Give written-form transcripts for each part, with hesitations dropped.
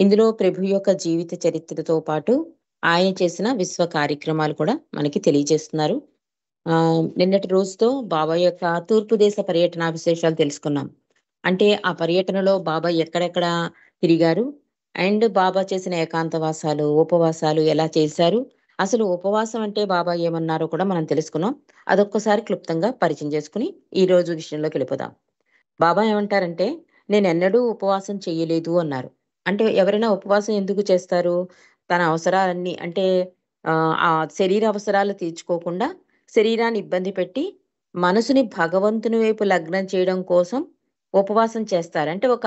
ఇందులో ప్రభు యొక్క జీవిత చరిత్రతో పాటు ఆయన చేసిన విశ్వ కార్యక్రమాలు కూడా మనకి తెలియజేస్తున్నారు. నిన్నటి రోజుతో బాబాయ్ యొక్క తూర్పు దేశ పర్యటన విశేషాలు తెలుసుకున్నాం. అంటే ఆ పర్యటనలో బాబాయ్ ఎక్కడెక్కడ తిరిగారు, అండ్ బాబా చేసిన ఏకాంతవాసాలు, ఉపవాసాలు ఎలా చేశారు, అసలు ఉపవాసం అంటే బాబా ఏమన్నారో కూడా మనం తెలుసుకున్నాం. అదొక్కసారి క్లుప్తంగా పరిచయం చేసుకుని ఈ రోజు విషయంలోకి వెళ్ళిపోదాం. బాబా ఏమంటారంటే, నేనెన్నడూ ఉపవాసం చెయ్యలేదు అన్నారు. అంటే ఎవరైనా ఉపవాసం ఎందుకు చేస్తారు? తన అవసరాలన్నీ అంటే ఆ శరీర అవసరాలు తీర్చుకోకుండా, శరీరాన్ని ఇబ్బంది పెట్టి, మనసుని భగవంతుని వైపు లగ్నం చేయడం కోసం ఉపవాసం చేస్తారు. అంటే ఒక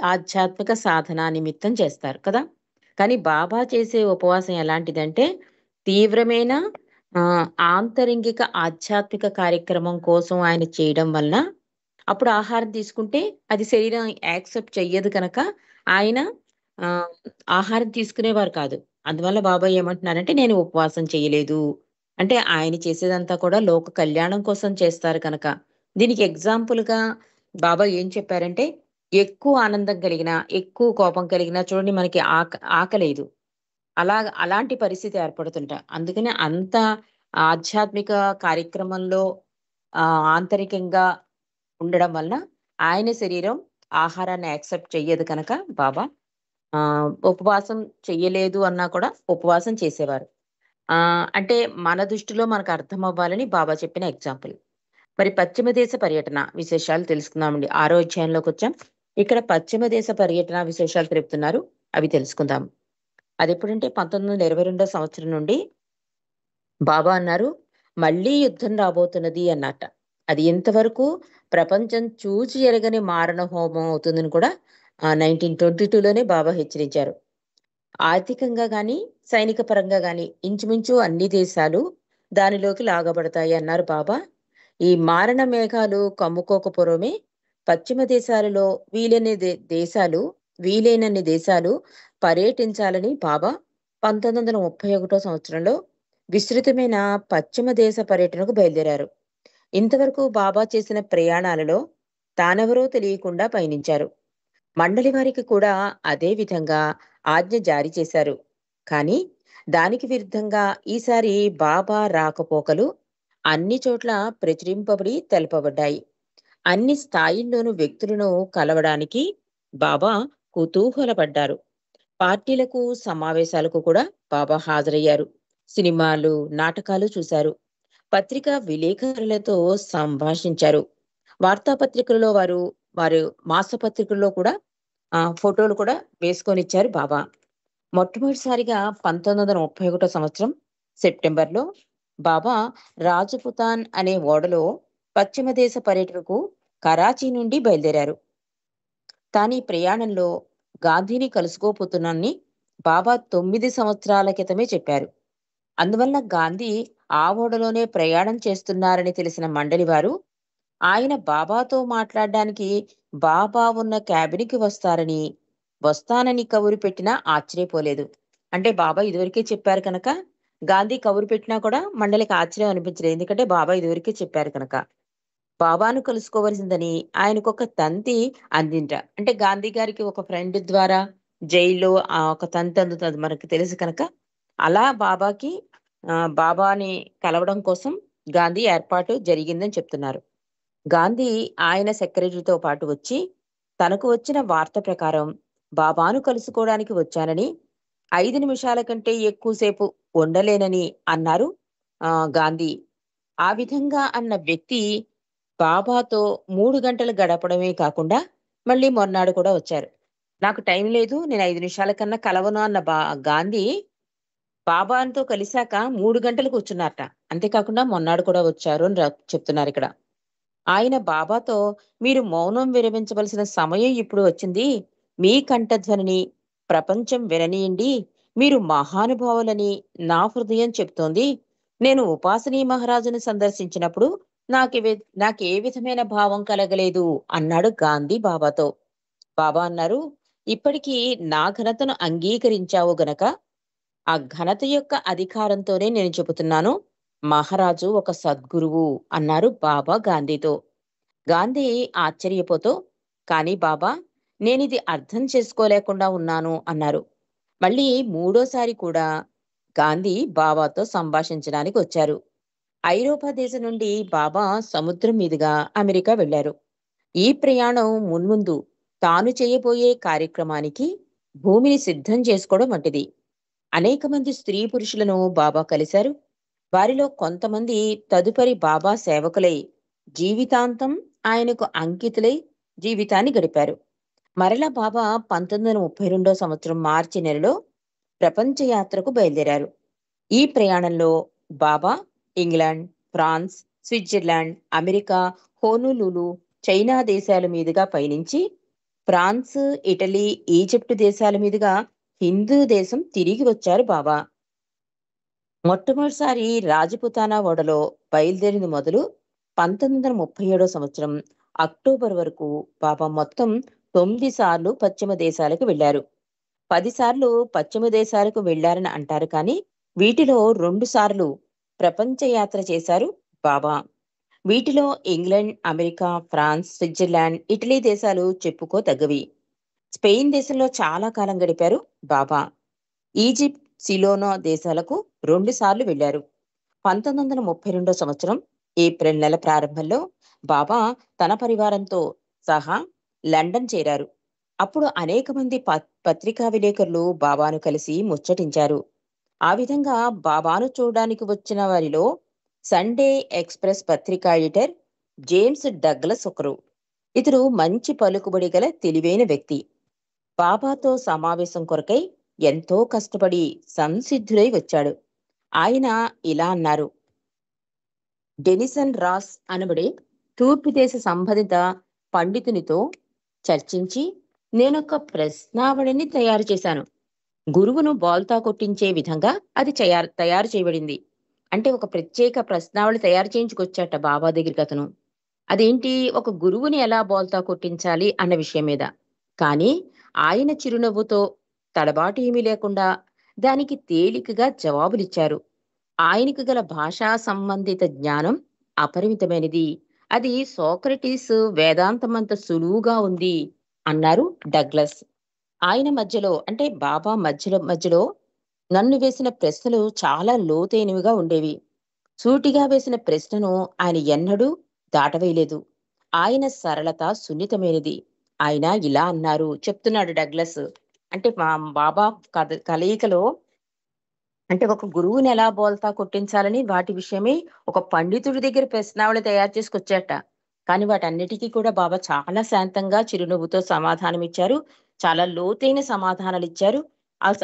ఆధ్యాత్మిక సాధన నిమిత్తం చేస్తారు కదా! కానీ బాబా చేసే ఉపవాసం ఎలాంటిదంటే, తీవ్రమైన ఆంతరింగిక ఆధ్యాత్మిక కార్యక్రమం కోసం ఆయన చేయడం వలన అప్పుడు ఆహారం తీసుకుంటే అది శరీరం యాక్సెప్ట్ చెయ్యదు కనుక ఆయన ఆహ్, ఆహారం తీసుకునేవారు కాదు. అందువల్ల బాబాయ్ ఏమంటున్నారంటే, నేను ఉపవాసం చేయలేదు. అంటే ఆయన చేసేదంతా కూడా లోక కళ్యాణం కోసం చేస్తారు కనుక. దీనికి ఎగ్జాంపుల్‌గా బాబాయ్ ఏం చెప్పారంటే, ఎక్కువ ఆనందం కలిగినా, ఎక్కువ కోపం కలిగినా చూడండి మనకి ఆకలేయదు. అలాంటి పరిస్థితి ఏర్పడుతుంట. అందుకని అంత ఆధ్యాత్మిక కార్యక్రమంలో ఆంతరికంగా ఉండడం వలన ఆయన శరీరం ఆహారాన్ని యాక్సెప్ట్ చెయ్యదు కనుక బాబా ఉపవాసం చెయ్యలేదు అన్నా కూడా ఉపవాసం చేసేవారు. అంటే మన దృష్టిలో మనకు అర్థమవ్వాలని బాబా చెప్పిన ఎగ్జాంపుల్. మరి పశ్చిమ దేశ పర్యటన విశేషాలు తెలుసుకుందామండి. 6వ అధ్యాయంలోకొచ్చాం. ఇక్కడ పశ్చిమ దేశ పర్యటన విశేషాలు తెలుపుతున్నారు. అవి తెలుసుకుందాం. అదెప్పుడంటే 1922 సంవత్సరం నుండి బాబా అన్నారు, "మళ్ళీ యుద్ధం రాబోతున్నది" అన్నట్ట. అది ఇంతవరకు ప్రపంచం చూచి ఎరగని మారణ హోమం అవుతుందని కూడా 1922లోనే బాబా హెచ్చరించారు. ఆర్థికంగా గాని, సైనిక పరంగా గాని ఇంచుమించు అన్ని దేశాలు దానిలోకి లాగబడతాయి అన్నారు బాబా. ఈ మారణ మేఘాలు కమ్ముకోకపూర్వమే పశ్చిమ దేశాలలో వీలైనన్ని దేశాలు పర్యటించాలని బాబా 1931 సంవత్సరంలో విస్తృతమైన పశ్చిమ దేశ పర్యటనకు బయలుదేరారు. ఇంతవరకు బాబా చేసిన ప్రయాణాలలో తానెవరో తెలియకుండా పయనించారు. మండలి వారికి కూడా అదే విధంగా ఆజ్ఞ జారీ చేశారు. కానీ దానికి విరుద్ధంగా ఈసారి బాబా రాకపోకలు అన్ని చోట్ల ప్రచురింపబడి తెలపబడ్డాయి. అన్ని స్థాయిల్లోనూ వ్యక్తులను కలవడానికి బాబా కుతూహలపడ్డారు. పార్టీలకు, సమావేశాలకు కూడా బాబా హాజరయ్యారు. సినిమాలు, నాటకాలు చూశారు. పత్రికా విలేకరులతో సంభాషించారు. వార్తాపత్రికలలో వారు మాసపత్రికల్లో కూడా ఫోటోలు కూడా వేసుకొనిచ్చారు బాబా. మొట్టమొదటిసారిగా 1931 సంవత్సరం సెప్టెంబర్‌లో బాబా రాజపుతాన్ అనే ఓడలో పశ్చిమ దేశ పర్యటనకు కరాచీ నుండి బయలుదేరారు. తాను ఈ ప్రయాణంలో గాంధీని కలుసుకోబోతున్నానని బాబా 9 సంవత్సరాల క్రితమే చెప్పారు. అందువల్ల గాంధీ ఆ ఓడలోనే ప్రయాణం చేస్తున్నారని తెలిసిన మండలి వారు ఆయన బాబాతో మాట్లాడడానికి బాబా ఉన్న క్యాబిన్‌కి వస్తానని కబురు పెట్టినా ఆశ్చర్యపోలేదు. అంటే బాబా ఇదివరకే చెప్పారు కనుక గాంధీ కబురు పెట్టినా కూడా మండలికి ఆశ్చర్యం అనిపించలేదు. ఎందుకంటే బాబా ఇదివరకే చెప్పారు కనుక. బాబాను కలుసుకోవలసిందని ఆయనకొక తంతి అందింట. అంటే గాంధీ గారికి ఒక ఫ్రెండ్ ద్వారా జైల్లో ఒక తంతి అందుతది మనకు తెలుసు కనుక, అలా బాబాని కలవడం కోసం గాంధీ ఏర్పాటు జరిగిందని చెప్తున్నారు. గాంధీ ఆయన సెక్రటరీతో పాటు వచ్చి, తనకు వచ్చిన వార్త ప్రకారం బాబాను కలుసుకోవడానికి వచ్చానని, 5 నిమిషాల కంటే ఎక్కువ సేపు ఉండలేనని అన్నారు గాంధీ. ఆ విధంగా అన్న వ్యక్తి బాబాతో 3 గంటలు గడపడమే కాకుండా, మళ్ళీ మొన్నాడు కూడా వచ్చారు. నాకు టైం లేదు. నేను 5 నిమిషాల కన్నా కలవను అన్న గాంధీ బాబాతో కలిసాక 3 గంటలు కూర్చున్నారట. అంతేకాకుండా మొన్నాడు కూడా వచ్చారు అని చెప్తున్నారిక్కడ. ఆయన బాబాతో, "మీరు మౌనం విరమించవలసిన సమయం ఇప్పుడు వచ్చింది. మీ కంఠధ్వనిని ప్రపంచం విననీయండి. మీరు మహానుభావులని నా హృదయం చెప్తోంది. నేను ఉపాసనీ మహారాజుని సందర్శించినప్పుడు నాకే విధమైన భావం కలగలేదు" అన్నాడు గాంధీ బాబాతో. బాబా అన్నారు, "ఇప్పటికీ నా ఘనతను అంగీకరించావు గనక ఆ ఘనత యొక్క అధికారంతోనే నేను చెబుతున్నాను. మహారాజు ఒక సద్గురువు" అన్నారు బాబా గాంధీతో. గాంధీ ఆశ్చర్యపోతూ, "కానీ బాబా, నేనిది అర్థం చేసుకోలేకుండా ఉన్నాను అన్నారు. మళ్ళీ మూడోసారి కూడా గాంధీ బాబాతో సంభాషించడానికి వచ్చారు. ఐరోపా దేశం నుండి బాబా సముద్రం మీదుగా అమెరికా వెళ్లారు. ఈ ప్రయాణం మున్ముందు తాను చేయబోయే కార్యక్రమానికి భూమిని సిద్ధం చేసుకోవడం వంటిది. అనేక మంది స్త్రీ పురుషులను బాబా కలిశారు. వారిలో కొంతమంది తదుపరి బాబా సేవకులై జీవితాంతం ఆయనకు అంకితులై జీవితాన్ని గడిపారు. మరలా బాబా 1932 సంవత్సరం మార్చి నెలలో ప్రపంచ యాత్రకు బయలుదేరారు. ఈ ప్రయాణంలో Baba England, France, Switzerland, America, Honolulu, China దేశాల మీదుగా పయనించి ఫ్రాన్స్, ఇటలీ, ఈజిప్టు దేశాల మీదుగా హిందూ దేశం తిరిగి వచ్చారు బాబా. మొట్టమొదటిసారి రాజపుతానా ఓడలో బయలుదేరింది మొదలు 1937 సంవత్సరం అక్టోబర్ వరకు బాబా మొత్తం 9 సార్లు పశ్చిమ దేశాలకు వెళ్లారు. 10 సార్లు పశ్చిమ దేశాలకు వెళ్లారని అంటారు కానీ వీటిలో 2 సార్లు ప్రపంచ యాత్ర చేశారు బాబా. వీటిలో England, America, France, Switzerland, Italy దేశాలు చెప్పుకోదగ్గవి. స్పెయిన్ దేశంలో చాలా కాలం గడిపారు బాబా. ఈజిప్ట్, సిలోనా దేశాలకు 2 సార్లు వెళ్లారు. 1932 సంవత్సరం ఏప్రిల్ నెల ప్రారంభంలో బాబా తన పరివారంతో సహా లండన్ చేరారు. అప్పుడు అనేక మంది పత్రికా విలేకరులు బాబాను కలిసి ముచ్చటించారు. ఆ విధంగా బాబాను చూడడానికి వచ్చిన వారిలో సండే ఎక్స్‌ప్రెస్ పత్రికా ఎడిటర్ జేమ్స్ డగ్లస్ ఒకరు. ఇతడు మంచి పలుకుబడి గల తెలివైన వ్యక్తి. బాబాతో సమావేశం కొరకై ఎంతో కష్టపడి సంసిద్ధుడై వచ్చాడు. ఆయన ఇలా అన్నారు: డెనిసన్ రాస్ అనబడే తూర్పు దేశ సంబంధిత పండితునితో చర్చించి నేనొక ప్రశ్నావళిని తయారు చేశాను. గురువును బోల్తా కొట్టించే విధంగా అది తయారు చేయబడింది. అంటే ఒక ప్రత్యేక ప్రశ్నావళి తయారు చేయించుకొచ్చాట బాబా దగ్గరికి అతను. అదేంటి, ఒక గురువుని ఎలా బోల్తా కొట్టించాలి అన్న విషయం మీద. కానీ ఆయన చిరునవ్వుతో తడబాటు ఏమీ లేకుండా దానికి తేలికగా జవాబులిచ్చారు. ఆయనకు గల భాషా సంబంధిత జ్ఞానం అపరిమితమైనది. అది సోక్రటీస్ వేదాంతమంత సులువుగా ఉంది అన్నారు డగ్లస్. ఆయన మధ్యలో అంటే బాబా మధ్యలో మధ్యలో నన్ను వేసిన ప్రశ్నలు చాలా లోతైనవిగా ఉండేవి. సూటిగా వేసిన ప్రశ్నను ఆయన ఎన్నడూ దాటవేయలేదు. ఆయన సరళత సున్నితమైనది. ఆయన ఇలా అన్నారు, చెప్తున్నాడు డగ్లస్. అంటే మా బాబా కలయికలో అంటే ఒక గురువుని ఎలా బోల్తా కొట్టించాలని వాటి విషయమై ఒక పండితుడి దగ్గర ప్రశ్నావళి తయారు చేసుకొచ్చాట. కానీ వాటన్నిటికీ కూడా బాబా చాలా శాంతంగా చిరునవ్వుతో సమాధానం ఇచ్చారు. చాలా లోతైన సమాధానాలు ఇచ్చారు.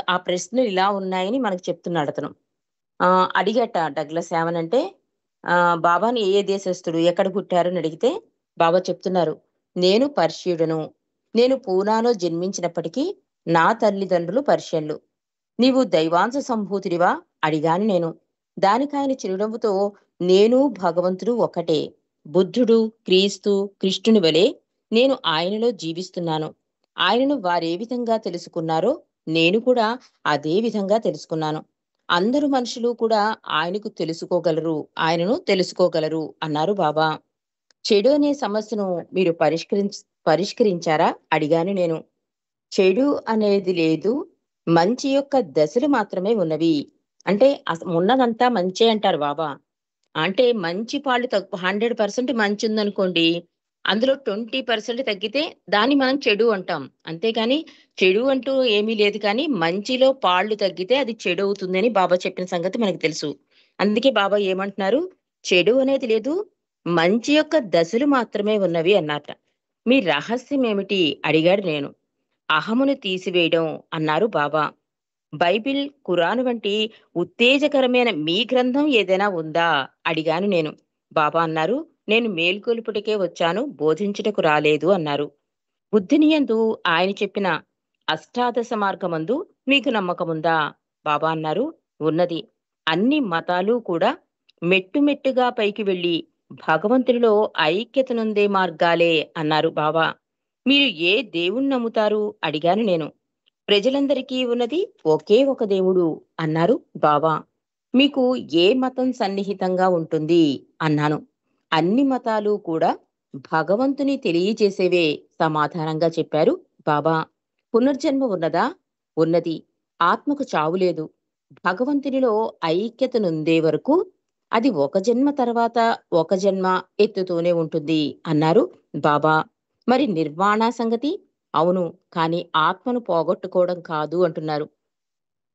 ఆ ప్రశ్నలు ఇలా ఉన్నాయని మనకు చెప్తున్నాడు అతను. అడిగట డగ్లస్ ఏమనంటే, బాబాని ఏ దేశస్థుడు, ఎక్కడ పుట్టారు అని అడిగితే బాబా చెప్తున్నారు, నేను పర్షియుడను. నేను పూనాలో జన్మించినప్పటికీ నా తల్లిదండ్రులు పర్షియన్లు. నీవు దైవాంశ సంభూతుడివా అడిగాను నేను. దానికాయన చిరునవ్వుతో, నేను భగవంతుడు ఒకటే. బుద్ధుడు, క్రీస్తు, కృష్ణుని వలె నేను ఆయనలో జీవిస్తున్నాను. ఆయనను వారే విధంగా తెలుసుకున్నారో నేను కూడా అదే విధంగా తెలుసుకున్నాను. అందరు మనుషులు కూడా ఆయనను తెలుసుకోగలరు అన్నారు బాబా. చెడు అనే సమస్యను మీరు పరిష్కరించారా అడిగాను నేను. చెడు అనేది లేదు, మంచి యొక్క దశలు మాత్రమే ఉన్నవి. అంటే ఉన్నదంతా మంచే అంటారు బాబా. అంటే మంచి పాళ్ళు 100% మంచి ఉందనుకోండి, అందులో 20% తగ్గితే దాన్ని మనం చెడు అంటాం. అంతేగాని చెడు అంటూ ఏమీ లేదు. కానీ మంచిలో పాళ్ళు తగ్గితే అది చెడు అవుతుందని బాబా చెప్పిన సంగతి మనకు తెలుసు. అందుకే బాబా ఏమంటున్నారు, చెడు అనేది లేదు, మంచి యొక్క దశలు మాత్రమే ఉన్నవి అన్నమాట. మీ రహస్యం ఏమిటి అడిగాడు నేను. అహమును తీసివేయడం అన్నారు బాబా. బైబిల్, ఖురాన్ వంటి ఉత్తేజకరమైన మీ గ్రంథం ఏదైనా ఉందా అడిగాను నేను. బాబా అన్నారు, నేను మేల్కొలుపుటకే వచ్చాను, బోధించుటకు రాలేదు అన్నారు. బుద్ధినియందు ఆయన చెప్పిన అష్టాదశ మార్గమందు మీకు నమ్మకముందా? బాబా అన్నారు, ఉన్నది. అన్ని మతాలు కూడా మెట్టుమెట్టుగా పైకి వెళ్లి భగవంతుడిలో ఐక్యతనుందే మార్గాలే అన్నారు బాబా. మీరు ఏ దేవుణ్ణి నమ్ముతారు అడిగాను నేను. ప్రజలందరికీ ఉన్నది ఒకే ఒక దేవుడు అన్నారు బాబా. మీకు ఏ మతం సన్నిహితంగా ఉంటుంది అన్నాను. అన్ని మతాలు కూడా భగవంతుని తెలియజేసేవే సమాధానంగా చెప్పారు బాబా: పునర్జన్మ ఉన్నదా? ఉన్నది. ఆత్మకు చావు లేదు. భగవంతునిలో ఐక్యతనుందే వరకు అది ఒక జన్మ తర్వాత ఒక జన్మ ఎత్తుతూనే ఉంటుంది అన్నారు బాబా. మరి నిర్వాణ సంగతి? అవును, కానీ ఆత్మను పోగొట్టుకోవడం కాదు అంటున్నారు.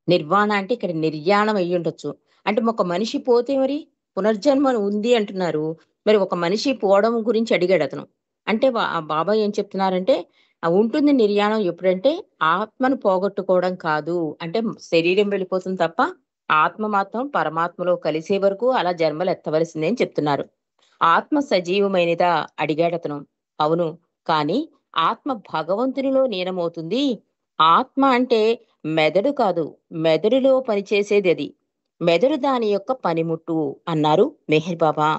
నిర్వాణ అంటే ఇక్కడ నిర్యాణం అయ్యుండొచ్చు. అంటే ఒక మనిషి పోతే మరి పునర్జన్మ ఉంది అంటున్నారు. మరి ఒక మనిషి పోవడం గురించి అడిగాడతను. అంటే బాబా ఏం చెప్తున్నారంటే ఉంటుంది నిర్యాణం ఎప్పుడంటే ఆత్మను పోగొట్టుకోవడం కాదు. అంటే శరీరం వెళ్ళిపోతుంది తప్ప ఆత్మ మాత్రం పరమాత్మలో కలిసే వరకు అలా జన్మలు ఎత్తవలసిందే అని చెప్తున్నారు. ఆత్మ సజీవమైనదా? అడిగాడతను. అవును, కానీ ఆత్మ భగవంతునిలో లీనమవుతుంది. ఆత్మ అంటే మెదడు కాదు, మెదడులో పనిచేసేదది. మెదడు దాని యొక్క పనిముట్టు అన్నారు మెహర్ బాబా.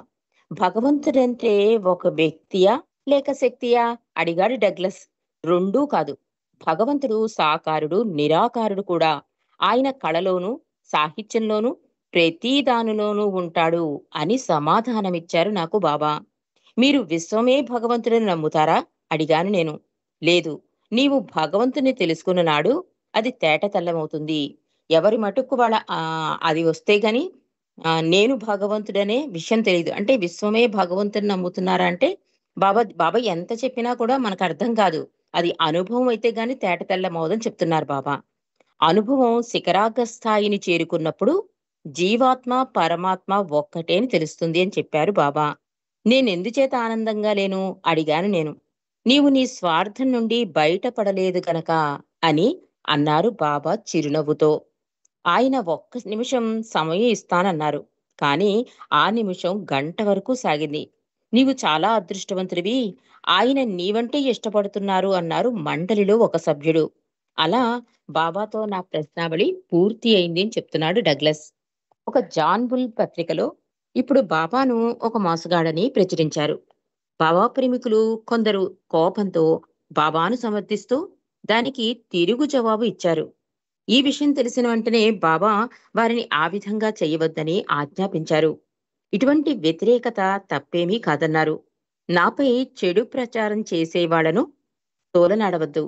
భగవంతుడంటే ఒక వ్యక్తియా లేక శక్తియా? అడిగాడు డగ్లస్. రెండూ కాదు. భగవంతుడు సాకారుడు, నిరాకారుడు కూడా. ఆయన కళలోనూ, సాహిత్యంలోనూ, ప్రతి దానిలోనూ ఉంటాడు అని సమాధానమిచ్చారు నాకు బాబా. మీరు విశ్వమే భగవంతుడని నమ్ముతారా? అడిగాను నేను. లేదు, నీవు భగవంతుని తెలుసుకున్న నాడు అది తేటతెల్లమవుతుంది. ఎవరి మటుక్కు అది వస్తే గాని నేను భగవంతుడనే విషయం తెలీదు. అంటే విశ్వమే భగవంతుడిని నమ్ముతున్నారా అంటే బాబా బాబా ఎంత చెప్పినా కూడా మనకర్థం కాదు. అది అనుభవం అయితే గాని తేటతెల్లమవదని చెప్తున్నారు బాబా. అనుభవం శిఖరాగ్ర స్థాయిని చేరుకున్నప్పుడు జీవాత్మ, పరమాత్మ ఒక్కటే అని తెలుస్తుంది అని చెప్పారు బాబా. నేనెందుచేత ఆనందంగా లేను? అడిగాను నేను. నీవు నీ స్వార్థం నుండి బయటపడలేదు గనక అని అన్నారు బాబా చిరునవ్వుతో. ఆయన ఒక్క నిమిషం సమయం ఇస్తానన్నారు. కానీ ఆ నిమిషం గంట వరకు సాగింది. నీవు చాలా అదృష్టవంతుడివి. ఆయన నీవంటే ఇష్టపడుతున్నారు అన్నారు మండలిలో ఒక సభ్యుడు. అలా బాబాతో నా ప్రశ్నావళి పూర్తి అయింది అని చెప్తున్నాడు డగ్లస్. ఒక జాన్ బుల్ పత్రికలో ఇప్పుడు బాబాను ఒక మోసగాడని ప్రచురించారు. బాబా ప్రేమికులు కొందరు కోపంతో బాబాను సమర్థిస్తూ దానికి తిరుగు జవాబు ఇచ్చారు. ఈ విషయం తెలిసిన వెంటనే బాబా వారిని ఆ విధంగా చేయవద్దని ఆజ్ఞాపించారు. ఇటువంటి వ్యతిరేకత తప్పేమీ కాదన్నారు. నాపై చెడు ప్రచారం చేసేవాళ్లను తోలనాడవద్దు.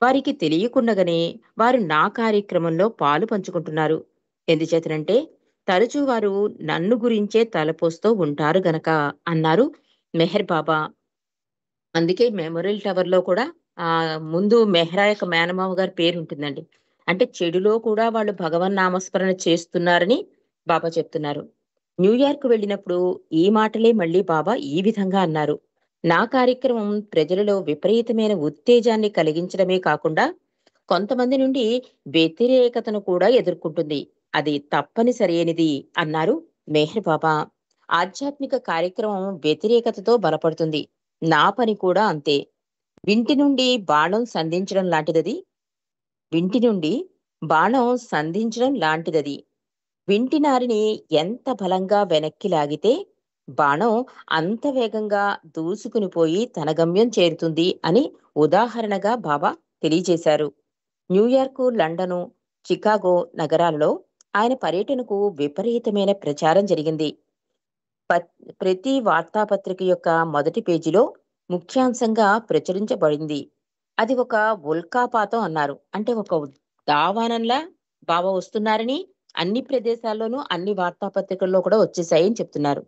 వారికి తెలియకుండగానే వారు నా కార్యక్రమంలో పాలు పంచుకుంటున్నారు. ఎందుచేతనంటే తరచూ వారు నన్ను గురించే తలపోస్తూ ఉంటారు గనక అన్నారు మెహర్ బాబా. అందుకే మెమోరియల్ టవర్‌లో కూడా ముందు మెహ్రా యొక్క మేనమామ గారి పేరుంటుందండి. అంటే చెడులో కూడా వాళ్ళు భగవన్నామస్మరణ చేస్తున్నారని బాబా చెప్తున్నారు. న్యూయార్క్ వెళ్ళినప్పుడు ఈ మాటలే మళ్ళీ బాబా ఈ విధంగా అన్నారు. నా కార్యక్రమం ప్రజలలో విపరీతమైన ఉత్తేజాన్ని కలిగించడమే కాకుండా కొంతమంది నుండి వ్యతిరేకతను కూడా ఎదుర్కొంటుంది. అది తప్పనిసరైనది అన్నారు మెహర్ బాబా. ఆధ్యాత్మిక కార్యక్రమం వ్యతిరేకతతో బలపడుతుంది. నా పని కూడా అంతే. వింటి నుండి బాణం సంధించడం లాంటిదది. వింటి నుండి బాణం సంధించడం లాంటిదది. వింటి నారిని ఎంత బలంగా వెనక్కి లాగితే బాణం అంత వేగంగా దూసుకుని పోయి తన గమ్యం చేరుతుంది అని ఉదాహరణగా బాబా తెలియజేశారు. న్యూయార్కు, లండను, చికాగో నగరాల్లో ఆయన పర్యటనకు విపరీతమైన ప్రచారం జరిగింది. పత్ ప్రతి వార్తాపత్రిక యొక్క మొదటి పేజీలో ముఖ్యాంశంగా ప్రచురించబడింది. అది ఒక ఉల్కాపాతం అన్నారు. అంటే ఒక దావానంలా బాబా వస్తున్నారని అన్ని ప్రదేశాల్లోనూ అన్ని వార్తాపత్రికల్లో కూడా వచ్చేసాయని చెప్తున్నారు.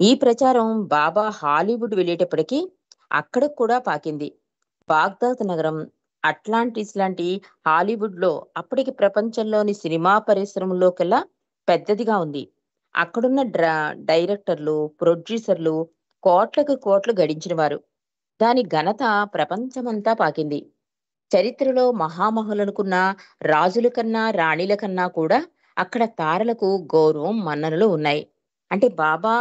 ఈ ప్రచారం బాబా హాలీవుడ్ వెళ్ళేటప్పటికి అక్కడికి కూడా పాకింది. బాగ్దాద్ నగరం, అట్లాంటిస్ లాంటి హాలీవుడ్‌లో అప్పటికి ప్రపంచంలోని సినిమా పరిశ్రమలోకెల్లా పెద్దదిగా ఉంది. అక్కడున్న డైరెక్టర్లు, ప్రొడ్యూసర్లు కోట్లకు కోట్లు గడించినవారు. దాని ఘనత ప్రపంచమంతా పాకింది. చరిత్రలో మహామహులనుకున్న రాజుల కన్నా, రాణిల కన్నా కూడా అక్కడ తారలకు గౌరవం, మన్ననలు ఉన్నాయి. అంటే బాబా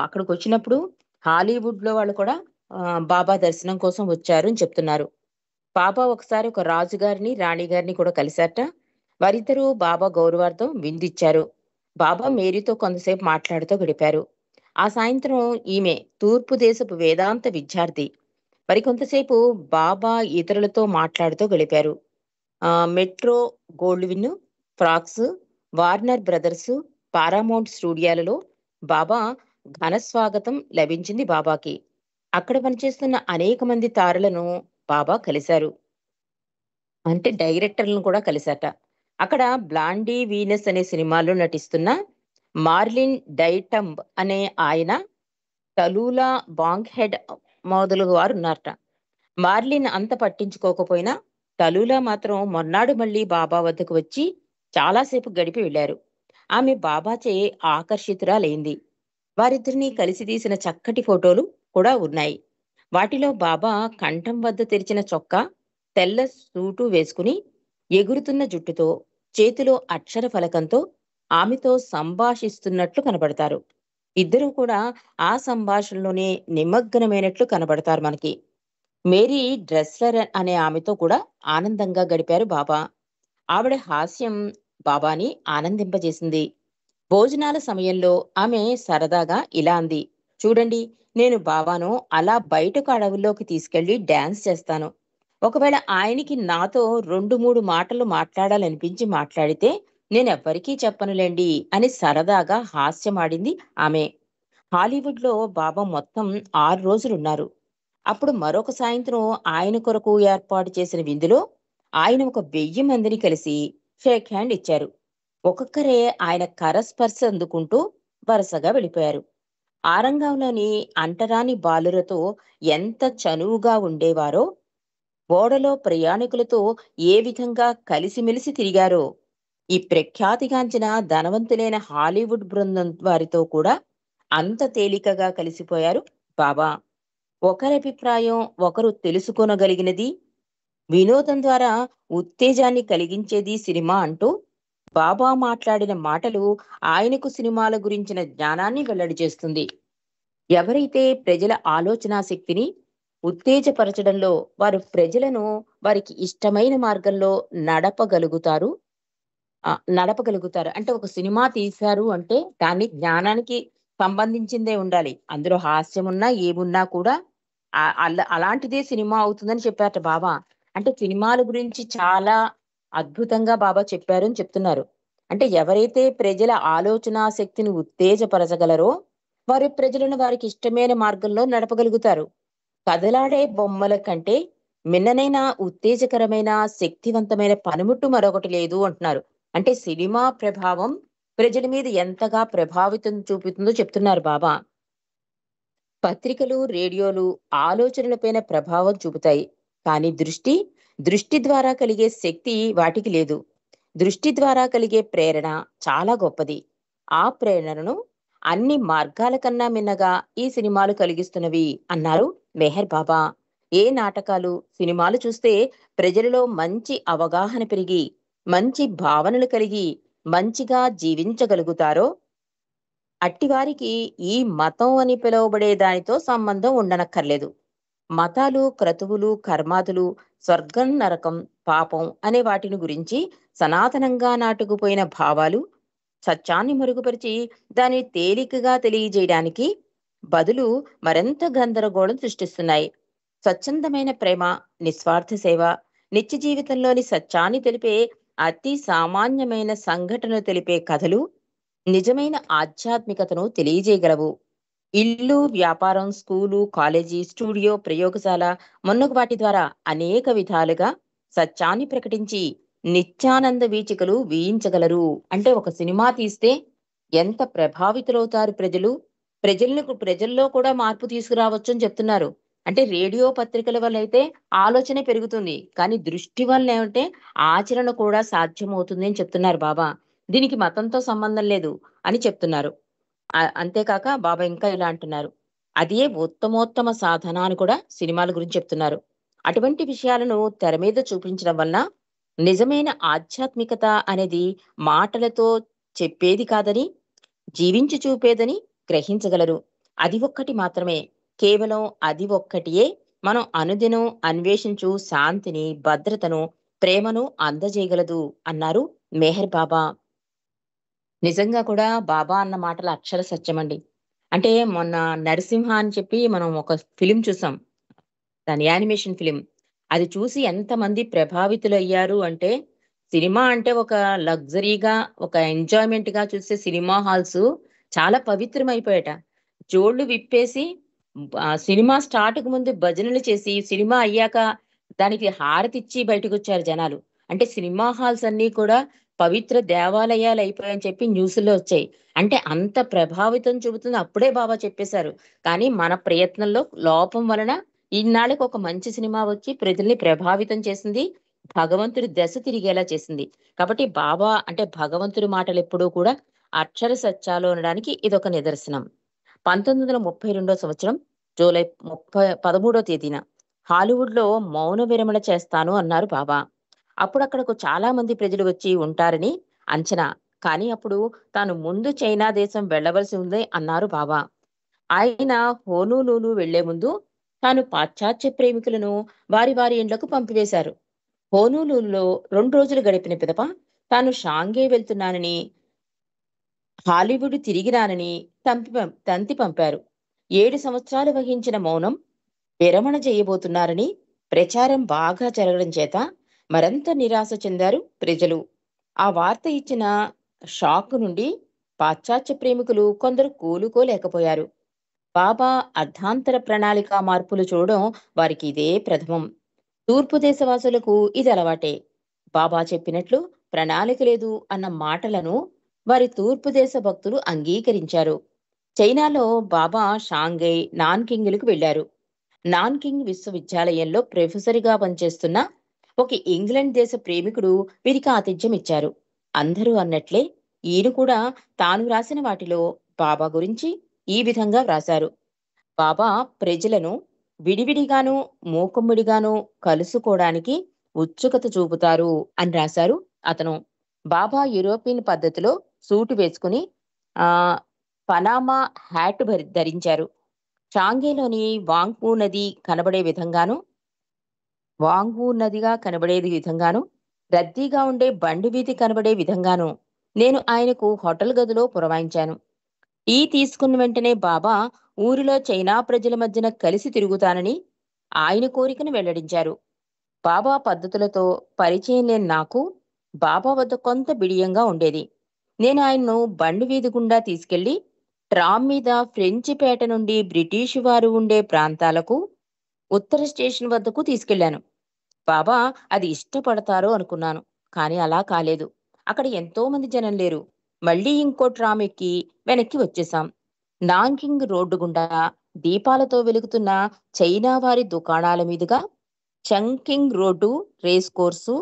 అక్కడికొచ్చినప్పుడు హాలీవుడ్‌లో వాళ్ళు కూడా బాబా దర్శనం కోసం వచ్చారు అని చెప్తున్నారు. బాబా ఒకసారి ఒక రాజుగారిని, రాణిగారిని కూడా కలిసారట. వారిద్దరూ బాబా గౌరవార్థం విందిచ్చారు. బాబా మేరీతో కొంతసేపు మాట్లాడుతూ గడిపారు. ఆ సాయంత్రం ఈమె తూర్పు దేశపు వేదాంత విద్యార్థి. మరికొంతసేపు బాబా ఇతరులతో మాట్లాడుతూ గడిపారు. Metro Goldwyn, Fox, Warner Brothers, Paramount స్టూడియోలలో బాబా ఘన స్వాగతం లభించింది బాబాకి. అక్కడ పనిచేస్తున్న అనేక మంది తారలను బాబా కలిశారు. అంటే డైరెక్టర్లను కూడా కలిసాట. అక్కడ 'బ్లాండీ వీనస్' అనే సినిమాలో నటిస్తున్న మార్లిన్ డైటంబ్ అనే ఆయన, టలూలా బాంక్‌హెడ్ మొదలగు వారున్నారట. మార్లిన్ అంత పట్టించుకోకపోయినా, టలూలా మాత్రం మొన్నాడు మళ్ళీ బాబా వద్దకు వచ్చి చాలాసేపు గడిపి వెళ్లారు. ఆమె బాబాచే ఆకర్షితురాలైంది. వారిద్దరినీ కలిసి తీసిన చక్కటి ఫోటోలు కూడా ఉన్నాయి. వాటిలో బాబా కంఠం వద్ద తెరిచిన చొక్కా, తెల్ల సూటు వేసుకుని, ఎగురుతున్న జుట్టుతో, చేతిలో అక్షర ఫలకంతో ఆమెతో సంభాషిస్తున్నట్లు కనబడతారు. ఇద్దరూ కూడా ఆ సంభాషణలోనే నిమగ్నమైనట్లు కనబడతారు మనకి. మేరీ డ్రెస్లర్ అనే ఆమెతో కూడా ఆనందంగా గడిపారు బాబా. ఆవిడ హాస్యం బాబాని ఆనందింపజేసింది. భోజనాల సమయంలో ఆమె సరదాగా ఇలా అంది: చూడండి, నేను బాబాను అలా బయటకు అడవుల్లోకి తీసుకెళ్లి డాన్స్ చేస్తాను. ఒకవేళ ఆయనకి నాతో 2, 3 మాటలు మాట్లాడాలనిపించి మాట్లాడితే నేనెవ్వరికీ చెప్పనులేండి అని సరదాగా హాస్యమాడింది ఆమె. హాలీవుడ్‌లో బాబా మొత్తం 6 రోజులున్నారు. అప్పుడు మరొక సాయంత్రం ఆయన కొరకు ఏర్పాటు చేసిన విందులో ఆయన ఒక 1000 మందిని కలిసి షేక్ హ్యాండ్ ఇచ్చారు. ఒక్కొక్కరే ఆయన కరస్పర్శ అందుకుంటూ వరుసగా వెళ్ళిపోయారు. ఆరంగంలోని అంటరాని బాలురతో ఎంత చనువుగా ఉండేవారో, ఓడలో ప్రయాణికులతో ఏ విధంగా కలిసిమెలిసి తిరిగారో, ఈ ప్రఖ్యాతిగాంచిన ధనవంతులైన హాలీవుడ్ బృందం వారితో కూడా అంత తేలికగా కలిసిపోయారు బాబా. ఒకరి అభిప్రాయం ఒకరు తెలుసుకొనగలిగినది, వినోదం ద్వారా ఉత్తేజాన్ని కలిగించేది సినిమా అంటూ బాబా మాట్లాడిన మాటలు ఆయనకు సినిమాల గురించిన జ్ఞానాన్ని వెల్లడి చేస్తుంది. ఎవరైతే ప్రజల ఆలోచనా శక్తిని ఉత్తేజపరచడంలో ప్రజలను వారికి ఇష్టమైన మార్గంలో నడపగలుగుతారు. నడపగలుగుతారు. అంటే ఒక సినిమా తీశారు అంటే దాన్ని జ్ఞానానికి సంబంధించిందే ఉండాలి. అందులో హాస్యమున్నా, ఏమున్నా కూడా అలాంటిదే సినిమా అవుతుందని చెప్పారట బాబా. అంటే సినిమాల గురించి చాలా అద్భుతంగా బాబా చెప్పారు అని చెప్తున్నారు. అంటే ఎవరైతే ప్రజల ఆలోచనా శక్తిని ఉత్తేజపరచగలరో, వారు ప్రజలను వారికి ఇష్టమైన మార్గంలో నడపగలుగుతారు. కదలాడే బొమ్మల కంటే మిన్ననైన ఉత్తేజకరమైన, శక్తివంతమైన పనిముట్టు మరొకటి లేదు అంటున్నారు. అంటే సినిమా ప్రభావం ప్రజల మీద ఎంతగా ప్రభావితం చూపుతుందో చెప్తున్నారు బాబా. పత్రికలు, రేడియోలు ఆలోచనలపైన ప్రభావం చూపుతాయి. కానీ దృష్టి ద్వారా కలిగే శక్తి వాటికి లేదు. దృష్టి ద్వారా కలిగే ప్రేరణ చాలా గొప్పది. ఆ ప్రేరణను అన్ని మార్గాల కన్నా మిన్నగా ఈ సినిమాలు కలిగిస్తున్నవి అన్నారు మెహర్ బాబా. ఏ నాటకాలు, సినిమాలు చూస్తే ప్రజలలో మంచి అవగాహన పెరిగి, మంచి భావనలు కలిగి, మంచిగా జీవించగలుగుతారో, అట్టివారికి ఈ మతం అని పిలువబడే దానితో సంబంధం ఉండనక్కర్లేదు. మతాలు, క్రతువులు, కర్మాదులు, స్వర్గం, నరకం, పాపం అనే వాటిని గురించి సనాతనంగా నాటుకుపోయిన భావాలు సత్యాన్ని మరుగుపరిచి దాన్ని తేలికగా తెలియజేయడానికి బదులు మరింత గందరగోళం సృష్టిస్తున్నాయి. స్వచ్ఛందమైన ప్రేమ, నిస్వార్థ సేవ, నిత్య జీవితంలోని సత్యాన్ని తెలిపే అతి సామాన్యమైన సంఘటనలు తెలిపే కథలు నిజమైన ఆధ్యాత్మికతను తెలియజేయగలవు. ఇల్లు, వ్యాపారం, స్కూలు, కాలేజీ, స్టూడియో, ప్రయోగశాల మున్నగు వాటి ద్వారా అనేక విధాలుగా సత్యాన్ని ప్రకటించి నిత్యానంద వీచికలు వీయించగలరు. అంటే ఒక సినిమా తీస్తే ఎంత ప్రభావితులవుతారు ప్రజలు, ప్రజల్లో కూడా మార్పు తీసుకురావచ్చు అని చెప్తున్నారు. అంటే రేడియో, పత్రికల వల్ల అయితే ఆలోచనే పెరుగుతుంది. కానీ దృష్టి వల్ల ఏమంటే ఆచరణ కూడా సాధ్యమవుతుంది అని చెప్తున్నారు బాబా. దీనికి మతంతో సంబంధం లేదు అని చెప్తున్నారు. అంతేకాక బాబా ఇంకా ఇలా అంటున్నారు: అదే ఉత్తమోత్తమ సాధన అని కూడా సినిమాల గురించి చెప్తున్నారు. అటువంటి విషయాలను తెర మీద చూపించడం వలన నిజమైన ఆధ్యాత్మికత అనేది మాటలతో చెప్పేది కాదని, జీవించి చూపేదని గ్రహించగలరు. అది ఒక్కటి మాత్రమే, కేవలం అది ఒక్కటియే మనం అనుదినం అన్వేషించు శాంతిని, భద్రతను, ప్రేమను అందజేయగలదు అన్నారు మెహర్ బాబా. నిజంగా కూడా బాబా అన్న మాటలు అక్షర సత్యమండి. అంటే మొన్న 'నరసింహ' అని చెప్పి మనం ఒక ఫిల్మ్ చూసాం. దాని యానిమేషన్ ఫిల్మ్. అది చూసి ఎంతమంది ప్రభావితులయ్యారు అంటే, సినిమా అంటే ఒక లగ్జరీగా, ఒక ఎంజాయ్‌మెంట్‌గా చూసే సినిమా హాల్స్ చాలా పవిత్రమైపోయాట. జోళ్ళు విప్పేసి సినిమా స్టార్ట్‌కు ముందు భజనలు చేసి, సినిమా అయ్యాక దానికి హారతిచ్చి బయటకొచ్చారు జనాలు. అంటే సినిమా హాల్స్ అన్నీ కూడా పవిత్ర దేవాలయాలయిపోయాయని చెప్పి న్యూసుల్లో వచ్చాయి. అంటే అంత ప్రభావితం చూపుతుంది అప్పుడే బాబా చెప్పేశారు. కానీ మన ప్రయత్నంలో లోపం వలన ఇన్నాళ్ళకి ఒక మంచి సినిమా వచ్చి ప్రజల్ని ప్రభావితం చేసింది. భగవంతుడి దశ తిరిగేలా చేసింది. కాబట్టి బాబా అంటే భగవంతుడి మాటలెప్పుడూ కూడా అక్షర సత్యాలు అనడానికి ఇదొక నిదర్శనం. 1932 సంవత్సరం జూలై 13 తేదీన హాలీవుడ్‌లో మౌన విరమణ చేస్తాను అన్నారు బాబా. అప్పుడక్కడకు చాలా మంది ప్రజలు వచ్చి ఉంటారని అంచనా. కానీ అప్పుడు తాను ముందు చైనా దేశం వెళ్ళవలసి ఉంది అన్నారు బాబా. ఆయన హోనోలులు వెళ్లే ముందు తాను పాశ్చాత్య ప్రేమికులను వారి వారి ఇండ్లకు పంపివేశారు. హోనోలులులో 2 రోజులు గడిపిన పిదప తాను షాంఘై వెళ్తున్నానని, హాలీవుడ్ తిరిగి రానని తంతి పంపారు. 7 సంవత్సరాలు వహించిన మౌనం విరమణ చేయబోతున్నారని ప్రచారం బాగా జరగడం చేత మరింత నిరాశ చెందారు ప్రజలు. ఆ వార్త ఇచ్చిన షాక్ నుండి పాశ్చాత్య ప్రేమికులు కొందరు కోలుకోలేకపోయారు. బాబా అర్ధాంతర ప్రణాళిక మార్పులు చూడడం వారికి ఇదే ప్రథమం. తూర్పు దేశవాసులకు ఇది అలవాటే. బాబా చెప్పినట్లు ప్రణాళిక లేదు అన్న మాటలను వారి తూర్పు దేశ భక్తులు అంగీకరించారు. చైనాలో బాబా షాంఘై, నాన్కింగ్‌లకు వెళ్లారు. నాన్కింగ్ విశ్వవిద్యాలయంలో ప్రొఫెసర్‌గా పనిచేస్తున్న ఒక ఇంగ్లాండ్ దేశ ప్రేమికుడు వీరికి ఆతిథ్యం ఇచ్చారు. అందరూ అన్నట్లే ఈయన కూడా తాను రాసిన వాటిలో బాబా గురించి ఈ విధంగా వ్రాశారు. బాబా ప్రజలను విడివిడిగాను, మూకుమ్మడిగాను కలుసుకోవడానికి ఉత్సుకత చూపుతారు అని రాశారు అతను. బాబా యూరోపియన్ పద్ధతిలో సూటు వేసుకుని ఆహ్, పనామా హ్యాట్ ధరించారు. షాంఘైలోని వాంగ్‌ఫు నది కనబడే విధంగాను, వాంగ్‌ఫు నదిగా కనబడే విధంగాను, రద్దీగా ఉండే బండి వీధి కనబడే విధంగాను నేను ఆయనకు హోటల్ గదిలో పురమాయించాను. టీ తీసుకున్న వెంటనే బాబా ఊరిలో చైనా ప్రజల మధ్యన కలిసి తిరుగుతానని ఆయన కోరికను వెల్లడించారు. బాబా పద్ధతులతో పరిచయం లేని నాకు బాబా వద్ద కొంత బిడియంగా ఉండేది. నేను ఆయన్ను బండి వీధి గుండా తీసుకెళ్లి ట్రామ్ మీద ఫ్రెంచి పేట నుండి బ్రిటిషు వారు ఉండే ప్రాంతాలకు ఉత్తర స్టేషన్ వద్దకు తీసుకెళ్లాను. బాబా అది ఇష్టపడతారో అనుకున్నాను. కానీ అలా కాలేదు. అక్కడ ఎంతో మంది జనం లేరు. మళ్ళీ ఇంకో ట్రామ్ ఎక్కి వెనక్కి వచ్చేశాం. నాంకింగ్ రోడ్డు గుండా దీపాలతో వెలుగుతున్న చైనా వారి దుకాణాల మీదుగా Chungking road, race course,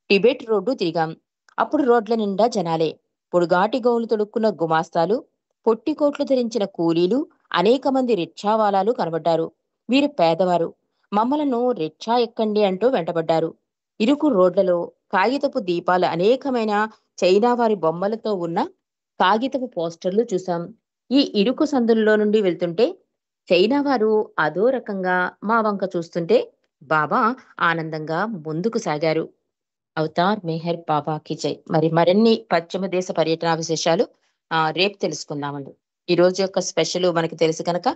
Tibet road తిరిగాం. అప్పుడు రోడ్ల నిండా జనాలే. పొడుగాటి గౌన్లు తొడుక్కున్న గుమాస్తాలు, పొట్టికోట్లు ధరించిన కూలీలు, అనేక మంది రిక్షావాలాలు కనబడ్డారు. వీరు పేదవారు. మమ్మలను రిక్షా ఎక్కండి అంటూ వెంటబడ్డారు. ఇరుకు రోడ్లలో కాగితపు దీపాలు అనేకమైన చైనా వారి బొమ్మలతో ఉన్న కాగితపు పోస్టర్లు చూశాం. ఈ ఇరుకు సందుల్లో నుండి వెళ్తుంటే చైనా వారు అదో రకంగా మా వంక చూస్తుంటే బాబా ఆనందంగా ముందుకు సాగారు. అవతార్ మెహర్ బాబాకి జై. మరిన్ని పశ్చిమ దేశ పర్యటన విశేషాలు రేపు తెలుసుకుందామండి. ఈ రోజు యొక్క స్పెషల్ మనకి తెలుసు కనుక